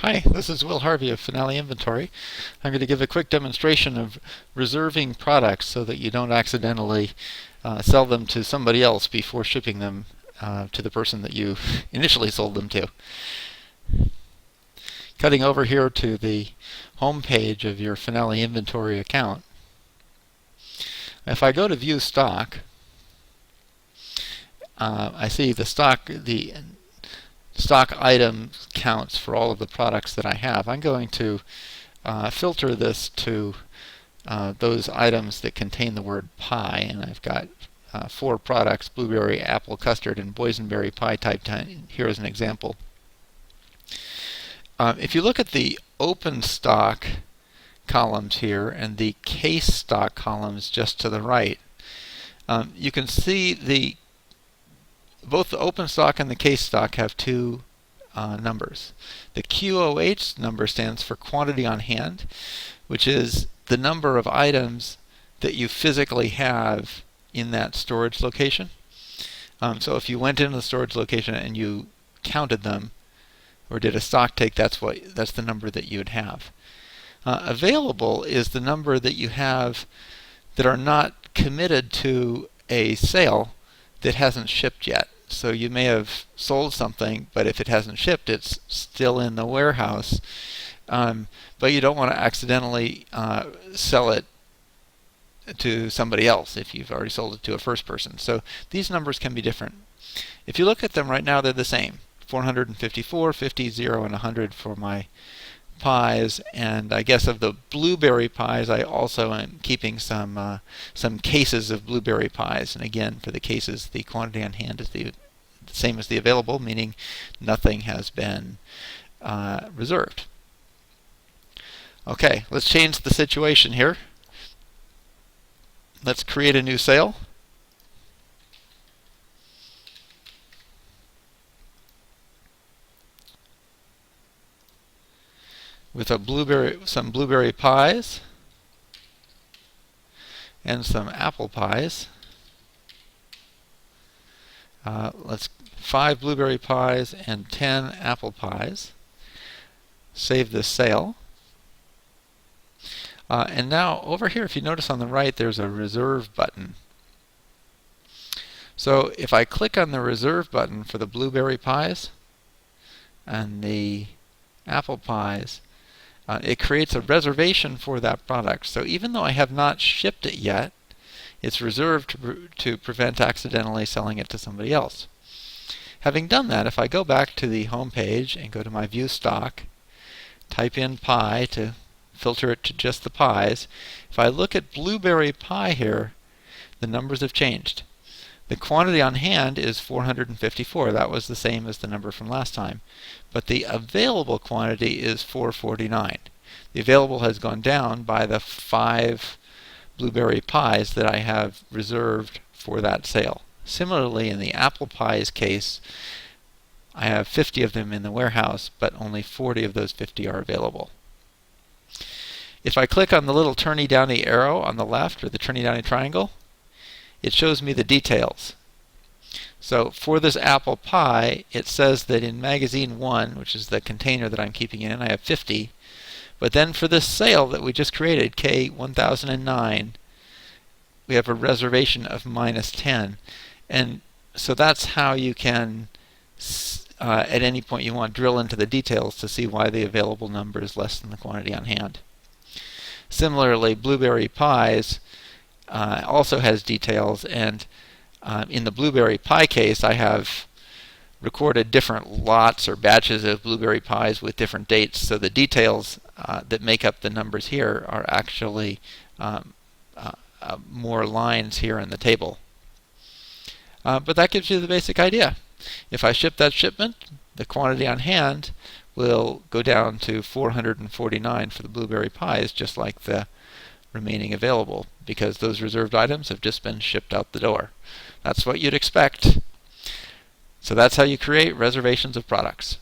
Hi, this is Will Harvey of Finale Inventory. I'm going to give a quick demonstration of reserving products so that you don't accidentally sell them to somebody else before shipping them to the person that you initially sold them to. Cutting over here to the home page of your Finale Inventory account. If I go to View Stock, I see the stock item counts for all of the products that I have. I'm going to filter this to those items that contain the word pie, and I've got 4 products: blueberry, apple, custard, and boysenberry pie typed here as an example. If you look at the open stock columns here and the case stock columns just to the right, you can see both the open stock and the case stock have 2 numbers. The QOH number stands for quantity on hand, which is the number of items that you physically have in that storage location. So if you went into the storage location and you counted them or did a stock take, that's the number that you would have. Available is the number that you have that are not committed to a sale that hasn't shipped yet. So you may have sold something, but if it hasn't shipped, it's still in the warehouse. But you don't want to accidentally sell it to somebody else if you've already sold it to a first person. So these numbers can be different. If you look at them right now, they're the same: 454, 50, 0, and 100 for my pies. And I guess of the blueberry pies, I also am keeping some cases of blueberry pies. And again, for the cases, the quantity on hand is the same as the available, meaning nothing has been reserved. Okay, let's change the situation here. Let's create a new sale. With some blueberry pies and some apple pies. Let's 5 blueberry pies and 10 apple pies. Save this sale. And now over here, if you notice on the right, there's a reserve button. So if I click on the reserve button for the blueberry pies and the apple pies, it creates a reservation for that product. So even though I have not shipped it yet, it's reserved to prevent accidentally selling it to somebody else. Having done that, if I go back to the home page and go to my View Stock, type in pie to filter it to just the pies, if I look at blueberry pie here, the numbers have changed. The quantity on hand is 454. That was the same as the number from last time. But the available quantity is 449. The available has gone down by the 5 blueberry pies that I have reserved for that sale. Similarly, in the apple pies case, I have 50 of them in the warehouse, but only 40 of those 50 are available. If I click on the little turny downy arrow on the left, or the turny downy triangle, it shows me the details. So for this apple pie, it says that in magazine 1, which is the container that I'm keeping in, I have 50. But then for this sale that we just created, K1009, we have a reservation of -10. And so that's how you can, at any point you want, drill into the details to see why the available number is less than the quantity on hand. Similarly, blueberry pies also has details, and in the blueberry pie case, I have recorded different lots or batches of blueberry pies with different dates, so the details that make up the numbers here are actually more lines here in the table. But that gives you the basic idea. If I ship that shipment, the quantity on hand will go down to 449 for the blueberry pies, just like the remaining available, because those reserved items have just been shipped out the door. That's what you'd expect. So that's how you create reservations of products.